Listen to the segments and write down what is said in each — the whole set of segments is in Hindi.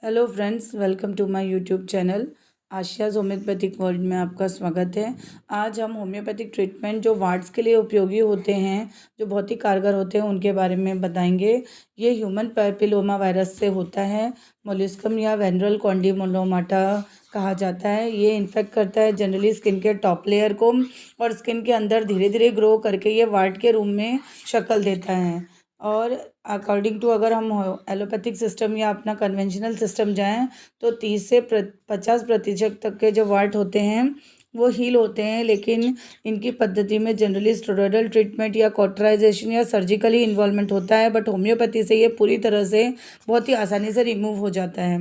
Hello friends, welcome to my YouTube channel. Ashiya's homeopathic world में आपका स्वागत है। आज हम होम्योपैथिक ट्रीटमेंट जो वार्ड्स के लिए उपयोगी होते हैं, जो बहुत ही कारगर होते हैं, उनके बारे में बताएंगे। ये ह्यूमन पैपिलोमा वायरस से होता है। मोलस्कम या वेनरल कॉन्डिलोमाटा कहा जाता है। ये इन्फेक्ट करता है जनरली स्किन के टॉप लेयर को, और स्किन के अंदर धीरे धीरे ग्रो करके ये वार्ड के रूप में शक्ल देता है। और अकॉर्डिंग टू अगर हम एलोपैथिक सिस्टम या अपना कन्वेंशनल सिस्टम जाएं तो 30 से 50% तक के जो वार्ड होते हैं वो हील होते हैं, लेकिन इनकी पद्धति में जनरली स्टेरॉयडल ट्रीटमेंट या कॉटराइजेशन या सर्जिकली इन्वॉल्वमेंट होता है, बट होम्योपैथी से ये पूरी तरह से बहुत ही आसानी से रिमूव हो जाता है।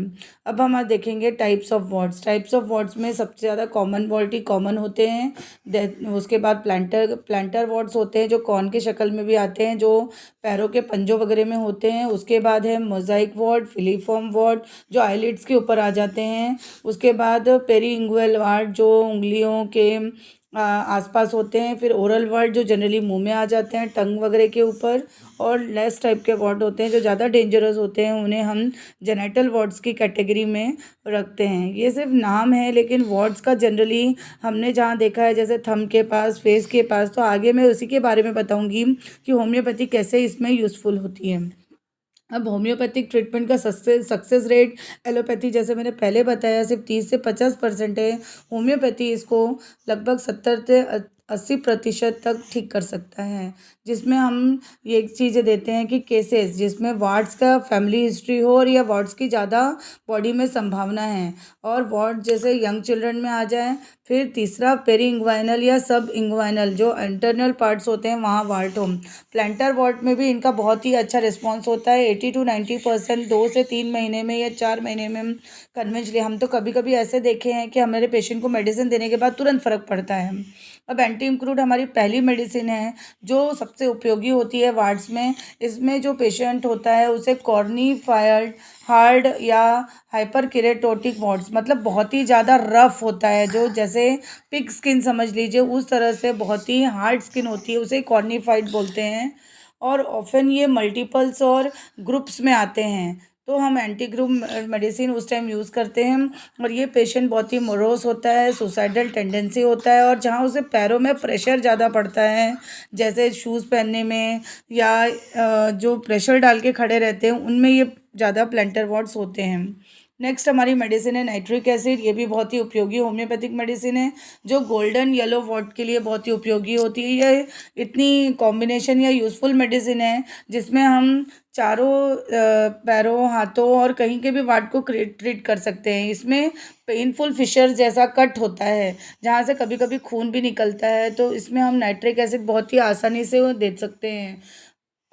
अब हम आज देखेंगे types of wards. Types of wards में सबसे ज़्यादा कॉमन वार्ड ही कॉमन होते हैं। उसके बाद प्लांटर वार्ड्स होते हैं जो कॉर्न के शक्ल में भी आते हैं, जो पैरों के पंजों वगैरह में होते हैं। उसके बाद है मोजाइक वार्ड, फिलीफॉर्म वार्ड जो आईलिड्स के ऊपर आ जाते हैं। उसके बाद पेरीइंगुअल वार्ड जो उंगलियों के आसपास होते हैं। फिर ओरल वार्ड जो जनरली मुंह में आ जाते हैं, टंग वगैरह के ऊपर। और लेस टाइप के वार्ड होते हैं जो ज़्यादा डेंजरस होते हैं, उन्हें हम जेनेटल वार्ड्स की कैटेगरी में रखते हैं। ये सिर्फ नाम है, लेकिन वार्ड्स का जनरली हमने जहाँ देखा है, जैसे थंब के पास, फेस के पास, तो आगे मैं उसी के बारे में बताऊंगी कि होम्योपैथी कैसे इसमें यूज़फुल होती है। अब होम्योपैथिक ट्रीटमेंट का सक्सेस रेट एलोपैथी, जैसे मैंने पहले बताया, सिर्फ 30 से 50% है। होम्योपैथी इसको लगभग 70 से 80% तक ठीक कर सकता है, जिसमें हम ये चीज़ें देते हैं कि केसेस जिसमें वार्ड्स का फैमिली हिस्ट्री हो और या वार्ड्स की ज़्यादा बॉडी में संभावना है, और वार्ड जैसे यंग चिल्ड्रन में आ जाए। फिर तीसरा पेरी इंग्वाइनल या सब इंग्वाइनल जो इंटरनल पार्ट्स होते हैं वहाँ वार्ड हो। प्लांटर वार्ड में भी इनका बहुत ही अच्छा रिस्पॉन्स होता है। 80 to 90% 2 से 3 महीने में या 4 महीने में कन्वेंशनली। हम तो कभी कभी ऐसे देखे हैं कि हमारे पेशेंट को मेडिसिन देने के बाद तुरंत फ़र्क पड़ता है। अब एंटी इंक्रूड हमारी पहली मेडिसिन है जो सबसे उपयोगी होती है वार्ड्स में। इसमें जो पेशेंट होता है उसे कॉर्निफायर्ड हार्ड या हाइपर केरेटोटिक वार्ड्स, मतलब बहुत ही ज़्यादा रफ होता है, जो जैसे पिग स्किन समझ लीजिए, उस तरह से बहुत ही हार्ड स्किन होती है, उसे कॉर्निफाइड बोलते हैं। और ऑफन ये मल्टीपल्स और ग्रुप्स में आते हैं, तो हम एंटी ग्रुप मेडिसिन उस टाइम यूज़ करते हैं। और ये पेशेंट बहुत ही मोरोस होता है, सुसाइडल टेंडेंसी होता है, और जहाँ उसे पैरों में प्रेशर ज़्यादा पड़ता है, जैसे शूज़ पहनने में या जो प्रेशर डाल के खड़े रहते हैं, उनमें ये ज़्यादा प्लेंटर वार्ड्स होते हैं। नेक्स्ट हमारी मेडिसिन है नाइट्रिक एसिड। ये भी बहुत ही उपयोगी होम्योपैथिक मेडिसिन है, जो गोल्डन येलो वार्ड के लिए बहुत ही उपयोगी होती है। ये इतनी कॉम्बिनेशन या यूज़फुल मेडिसिन है जिसमें हम चारों पैरों, हाथों और कहीं के भी वार्ड को ट्रीट कर सकते हैं। इसमें पेनफुल फिशर जैसा कट होता है, जहाँ से कभी कभी खून भी निकलता है, तो इसमें हम नाइट्रिक एसिड बहुत ही आसानी से वो दे सकते हैं।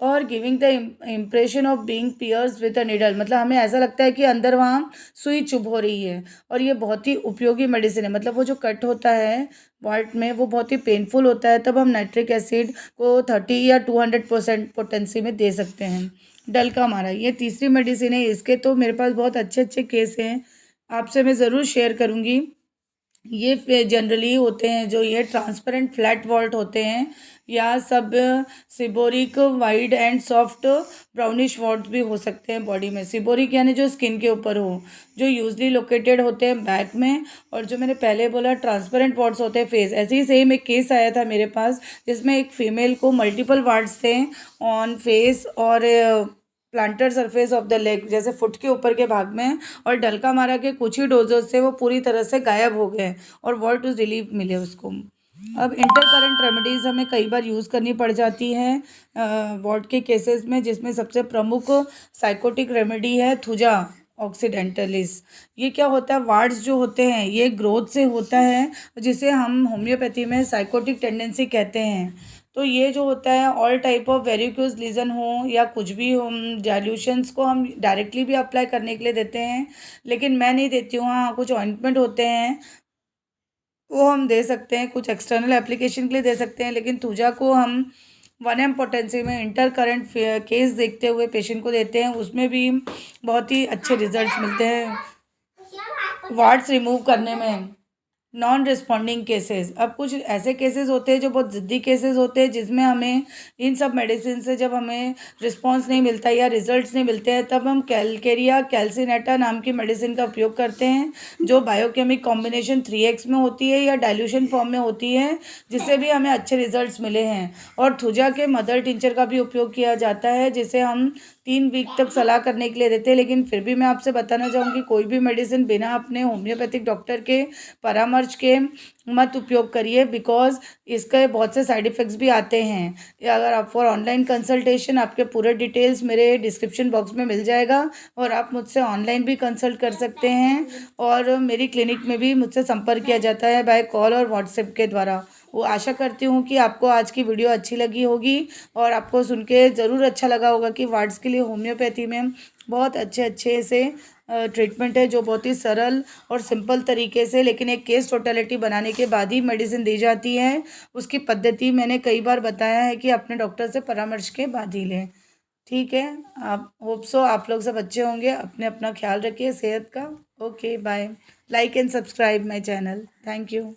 और giving the impression of being pierce with a needle, मतलब हमें ऐसा लगता है कि अंदर वहाँ सुई चुभ हो रही है। और ये बहुत ही उपयोगी मेडिसिन है, मतलब वो जो कट होता है वार्ड में वो बहुत ही पेनफुल होता है, तब हम नाइट्रिक एसिड को 30 या 200% पोटेंसी में दे सकते हैं। डल का मारा, ये तीसरी मेडिसिन है। इसके तो मेरे पास बहुत अच्छे अच्छे केस हैं, आपसे मैं ज़रूर शेयर करूँगी। ये जनरली होते हैं जो ये ट्रांसपेरेंट फ्लैट वॉल्ट होते हैं, या सब seborrhoeic wide and soft brownish wart भी हो सकते हैं बॉडी में। सिबोरिक यानी जो स्किन के ऊपर हो, जो यूजली लोकेटेड होते हैं बैक में। और जो मैंने पहले बोला ट्रांसपेरेंट वॉल्ट्स होते हैं फेस। ऐसे ही सेम एक केस आया था मेरे पास जिसमें एक फीमेल को मल्टीपल वार्ड्स थे ऑन फेस और planter surface of the leg, जैसे फुट के ऊपर के भाग में। और डलका मारा के कुछ ही डोजेस से वो पूरी तरह से गायब हो गए और वॉल्ट रिलीफ मिले उसको। अब इंटर करंट रेमेडीज़ हमें कई बार यूज़ करनी पड़ जाती हैं वॉल्ट के केसेस में, जिसमें सबसे प्रमुख साइकोटिक रेमेडी है थुजा ऑक्सीडेंटलिस। ये क्या होता है, वार्ड्स जो होते हैं ये ग्रोथ से होता है, जिसे हम होम्योपैथी में साइकोटिक टेंडेंसी कहते हैं। तो ये जो होता है all type of varicose lesion हो या कुछ भी हो, डाइल्यूशंस को हम डायरेक्टली भी अप्लाई करने के लिए देते हैं, लेकिन मैं नहीं देती हूँ। हाँ, कुछ ऑइंटमेंट होते हैं वो हम दे सकते हैं, कुछ एक्सटर्नल एप्लीकेशन के लिए दे सकते हैं, लेकिन थूजा को हम 1 m पोटेंसी में इंटर करंट केस देखते हुए पेशेंट को देते हैं। उसमें भी बहुत ही अच्छे रिजल्ट्स मिलते हैं वार्ड्स रिमूव करने में। Non responding cases. अब कुछ ऐसे केसेस होते हैं जो बहुत ज़िद्दी केसेस होते हैं, जिसमें हमें इन सब मेडिसिन से जब हमें रिस्पॉन्स नहीं मिलता या रिजल्ट्स नहीं मिलते हैं, तब हम कैलकेरिया कैल्सिनेटा नाम की मेडिसिन का उपयोग करते हैं, जो बायोकेमिक कॉम्बिनेशन 3x में होती है या डाइल्यूशन फॉर्म में होती है, जिससे भी हमें अच्छे रिजल्ट्स मिले हैं। और थुजा के मदर टिंचर का भी उपयोग किया जाता है, जिसे हम 3 वीक तक सलाह करने के लिए देते हैं। लेकिन फिर भी मैं आपसे बताना चाहूँगी, कोई भी मेडिसिन बिना अपने होम्योपैथिक डॉक्टर के परामर्श के मत उपयोग करिए, बिकॉज इसके बहुत से साइड इफ़ेक्ट्स भी आते हैं। अगर आप फॉर ऑनलाइन कंसल्टेशन, आपके पूरे डिटेल्स मेरे डिस्क्रिप्शन बॉक्स में मिल जाएगा, और आप मुझसे ऑनलाइन भी कंसल्ट कर सकते हैं, और मेरी क्लिनिक में भी मुझसे संपर्क किया जाता है बाय कॉल और व्हाट्सएप के द्वारा। वो आशा करती हूँ कि आपको आज की वीडियो अच्छी लगी होगी, और आपको सुन के ज़रूर अच्छा लगा होगा कि वार्ड्स के लिए होम्योपैथी में बहुत अच्छे अच्छे से ट्रीटमेंट है, जो बहुत ही सरल और सिंपल तरीके से, लेकिन एक केस टोटलिटी बनाने के बाद ही मेडिसिन दी जाती है। उसकी पद्धति मैंने कई बार बताया है कि अपने डॉक्टर से परामर्श के बाद ही लें। ठीक है, आप होप सो आप लोग सब अच्छे होंगे। अपने अपना ख्याल रखिए सेहत का। Okay, bye. Like and subscribe my channel. Thank you.